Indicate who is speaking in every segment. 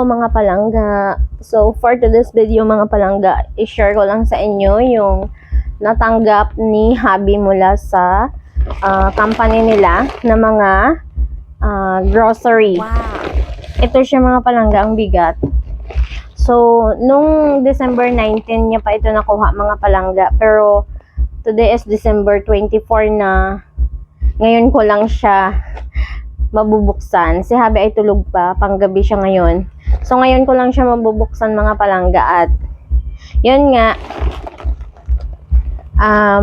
Speaker 1: Hello mga palangga. So for today's video mga palangga, i-share ko lang sa inyo yung natanggap ni Habi mula sa company nila na mga grocery.
Speaker 2: Wow.
Speaker 1: Ito siya mga palangga, ang bigat. So nung December 19 niya pa ito nakuha mga palangga, pero today is December 24 na. Ngayon ko lang siya mabubuksan. Si Habi ay tulog pa, panggabi siya ngayon. So ngayon ko lang siya mabubuksan mga palangga at yun nga,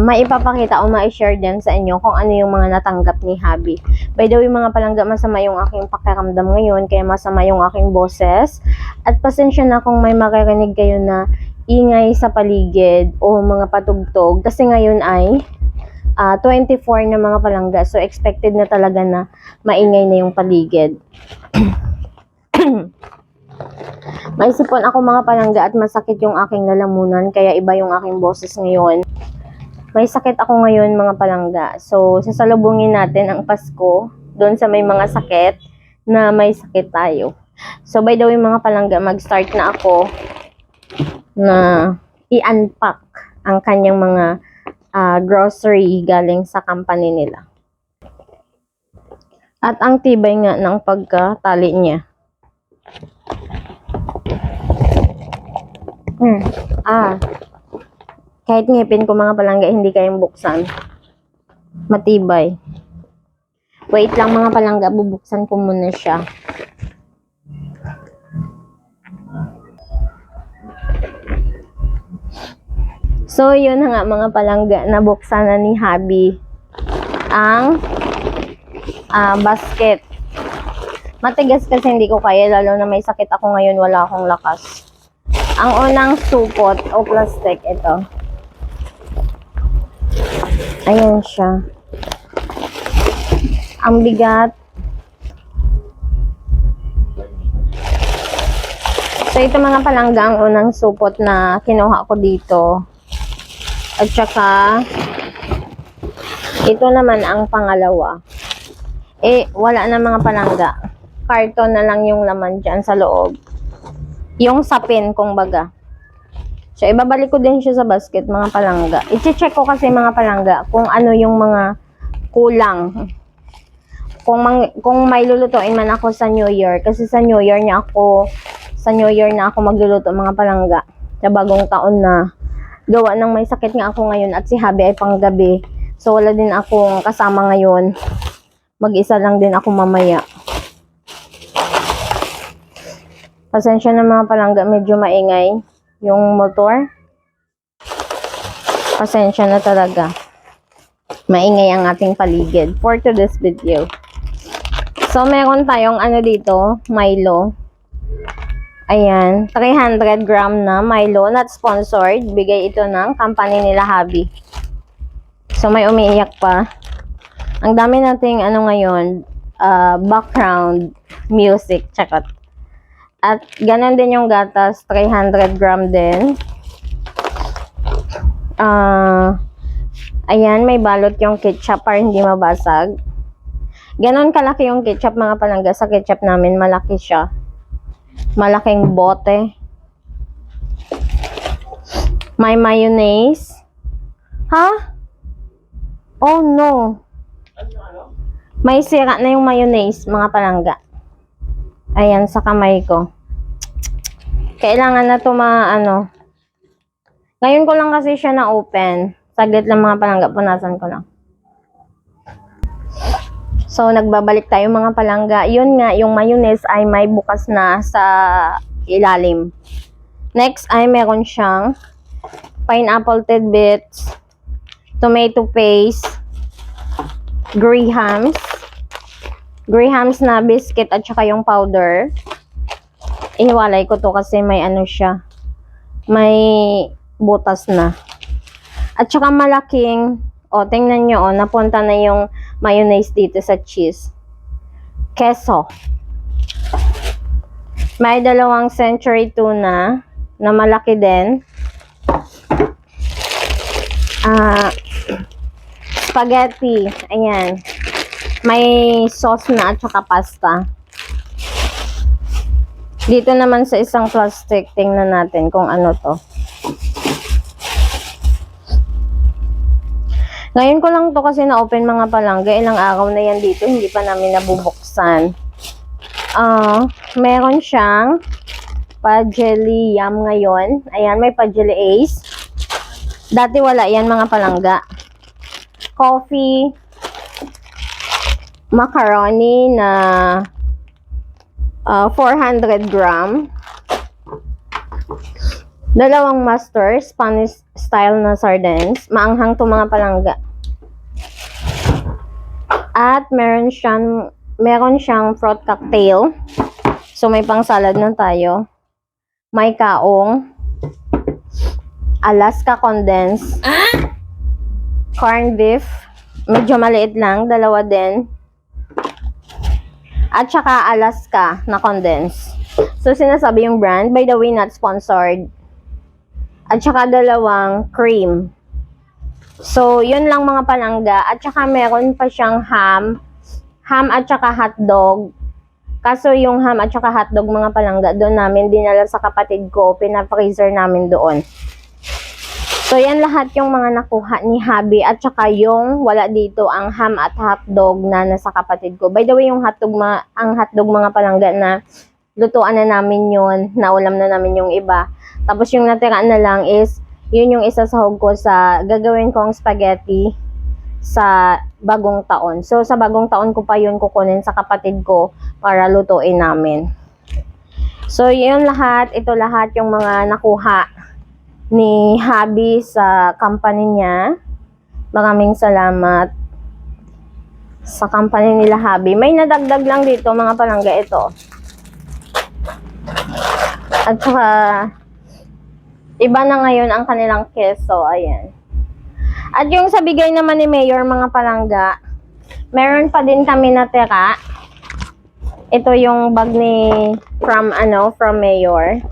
Speaker 1: maipapakita o ma-share din sa inyo kung ano yung mga natanggap ni Habi. By the way mga palangga, masama yung aking pakiramdam ngayon, kaya masama yung aking boses. At pasensya na kung may makarinig kayo na ingay sa paligid o mga patugtog, kasi ngayon ay 24 na mga palangga. So, expected na talaga na maingay na yung paligid. May sipon ako mga palangga at masakit yung aking lalamunan. Kaya iba yung aking boses ngayon. May sakit ako ngayon mga palangga. So, sasalubungin natin ang Pasko doon sa may mga sakit na may sakit tayo. So, by the way mga palangga, mag-start na ako na i-unpack ang kanyang mga grocery galing sa company nila. At ang tibay nga ng pagkatali niya. Kahit ngipin ko mga palangga hindi kayang buksan. Matibay. Wait lang mga palangga, bubuksan ko muna siya. So, yun na nga mga palangga, nabuksan na ni Habi ang basket. Matigas kasi hindi ko kaya, lalo na may sakit ako ngayon, wala akong lakas. Ang unang supot o plastic, ito. Ayan siya. Ang bigat. So, ito mga palangga, ang unang supot na kinuha ko dito. At saka, ito naman ang pangalawa. Wala na mga palangga. Karton na lang yung laman dyan sa loob. Yung sapin, kung baga. So, ibabalik ko din siya sa basket, mga palangga. I-check ko kasi mga palangga kung ano yung mga kulang. Kung may lulutuin man ako sa New Year. Kasi sa New Year na ako magluluto, mga palangga. Sa bagong taon na. Gawa ng may sakit nga ako ngayon at si Habi ay panggabi. So, wala din akong kasama ngayon. Mag-isa lang din ako mamaya. Pasensya na mga palangga, medyo maingay yung motor. Pasensya na talaga. Maingay ang ating paligid for today's video. So, meron tayong ano dito, Milo. Ayan, 300 gram na Milo, not sponsored. Bigay ito ng company nila Habi. So, may umiiyak pa. Ang dami nating ano ngayon, background music, chakot. At ganun din yung gatas, 300 gram din. Ayan, may balot yung ketchup para hindi mabasag. Ganon kalaki yung ketchup mga palangga. Sa ketchup namin, malaki siya. Malaking bote. May mayonnaise. Ha? Oh no. May sira na yung mayonnaise, mga palangga. Ayan, sa kamay ko. Kailangan na ito Ngayon ko lang kasi siya na-open. Saglit lang mga palangga, punasan ko lang. So, nagbabalik tayo mga palangga. Yun nga, yung mayonnaise ay may bukas na sa ilalim. Next ay meron siyang pineapple tidbits, tomato paste, Grahams na biscuit at saka yung powder. Iniwalay ko to kasi may ano siya. May butas na. At saka malaking, tingnan nyo, napunta na yung mayonnaise dito sa cheese. Queso. May 2 century tuna na malaki din. Spaghetti. Ayan. May sauce na at saka pasta. Dito naman sa isang plastic, tingnan natin kung ano to. Ngayon ko lang to kasi na-open mga palangga. Ilang araw na yan dito, hindi pa namin nabubuksan. Meron siyang pa-jelly yum ngayon. Ayan, may pa-jelly ace. Dati wala yan mga palangga. Coffee, macaroni na 400 gram. Dalawang master, Spanish style na sardines. Maanghang to mga palangga. At meron siyang fruit cocktail. So may pang salad na tayo. May kaong. Alaska condensed. Corned beef. Medyo maliit lang. Dalawa din. At saka Alaska na condensed. So sinasabi yung brand. By the way, not sponsored. At saka dalawang cream. So, yun lang mga palangga. At saka meron pa siyang ham. Ham at saka hotdog. Kaso yung ham at saka hotdog mga palangga, doon namin dinala sa kapatid ko. Pina-freezer namin doon. So, yan lahat yung mga nakuha ni Habi. At saka yung wala dito, ang ham at hotdog na nasa kapatid ko. By the way, yung ang hotdog mga palangga na lutuan na namin yun. Naulam na namin yung iba. Tapos yung natira na lang is, yun yung isasahog ko sa gagawin kong spaghetti sa bagong taon. So, sa bagong taon ko pa yun kukunin sa kapatid ko para lutuin namin. So, yun lahat. Ito lahat yung mga nakuha ni Habi sa company niya. Maraming salamat sa company nila Habi. May nadagdag lang dito mga palangga ito. At saka iba na ngayon ang kanilang keso. Ayan. At yung sa bigay naman ni Mayor, mga palangga, meron pa din kami natira. Ito yung bag ni from Mayor.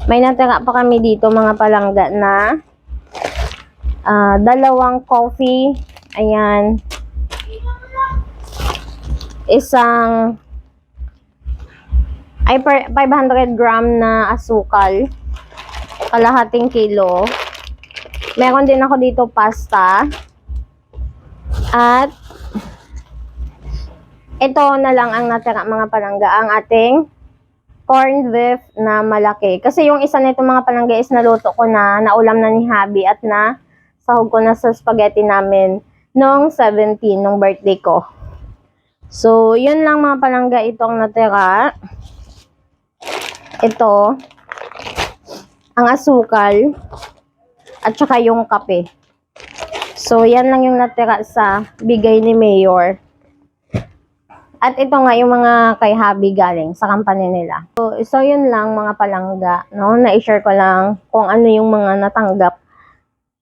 Speaker 1: May natira pa kami dito mga palangga na dalawang coffee. Ayan. Isang 500 gram na asukal. Kalahating kilo. Meron din ako dito pasta. At ito na lang ang natira mga palangga, ang ating corned beef na malaki. Kasi yung isa nito mga palangga is naluto ko na, naulam na ni Habi at na sahog ko na sa spaghetti namin noong 17, nung birthday ko. So, yun lang mga palangga itong natira. Ito ang asukal at saka yung kape. So, yan lang yung natira sa bigay ni Mayor. At ito nga yung mga kay Habi galing sa company nila. So yun lang mga palangga, no? Na-share ko lang kung ano yung mga natanggap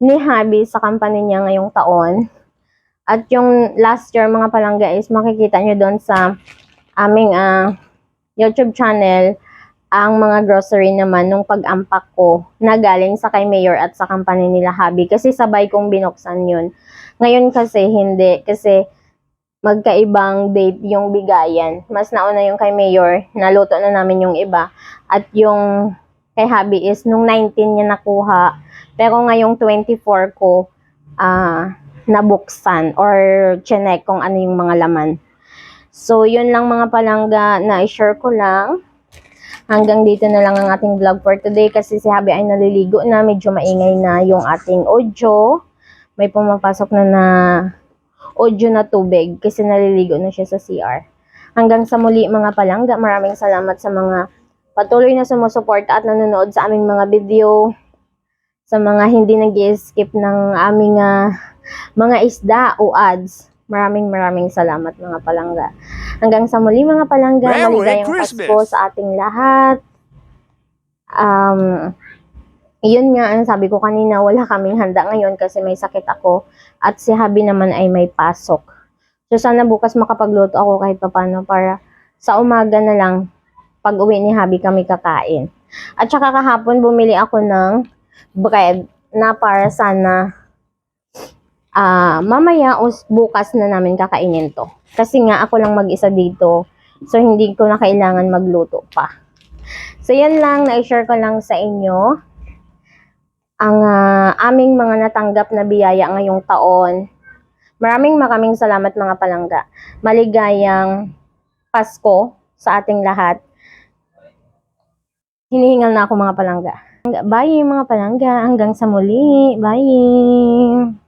Speaker 1: ni Habi sa company niya ngayong taon. At yung last year mga palangga is makikita nyo doon sa aming YouTube channel ang mga grocery naman nung pag-ampak ko na galing sa kay Mayor at sa company nila Habi. Kasi sabay kong binuksan yun. Ngayon kasi hindi. Kasi magkaibang date yung bigayan. Mas nauna yung kay Mayor. Naluto na namin yung iba. At yung kay Habi is nung 19 niya nakuha. Pero ngayong 24 ko nabuksan or chinek kung ano yung mga laman. So, yun lang mga palangga na i-share ko lang. Hanggang dito na lang ang ating vlog for today kasi si Habi ay naliligo na. Medyo maingay na yung ating audio. May pumapasok na audio na tubig kasi naliligo na siya sa CR. Hanggang sa muli mga palangga, maraming salamat sa mga patuloy na sumusuporta at nanonood sa aming mga video. Sa mga hindi nag-skip ng aming mga isda o ads. Maraming salamat mga palangga. Hanggang sa muli mga palangga, maligayang Pasko sa ating lahat. Yun nga, ang sabi ko kanina, wala kaming handa ngayon kasi may sakit ako. At si Habi naman ay may pasok. So sana bukas makapagluto ako kahit papano para sa umaga na lang pag uwi ni Habi kami kakain. At saka kahapon bumili ako ng bread na para sana mamaya o bukas na namin kakainin to. Kasi nga ako lang mag-isa dito. So hindi ko na kailangan magluto pa. So, yan lang. Na-share ko lang sa inyo ang aming mga natanggap na biyaya ngayong taon. Maraming salamat mga palangga. Maligayang Pasko sa ating lahat. Hinihingal na ako mga palangga. Bye mga palangga. Hanggang sa muli. Bye.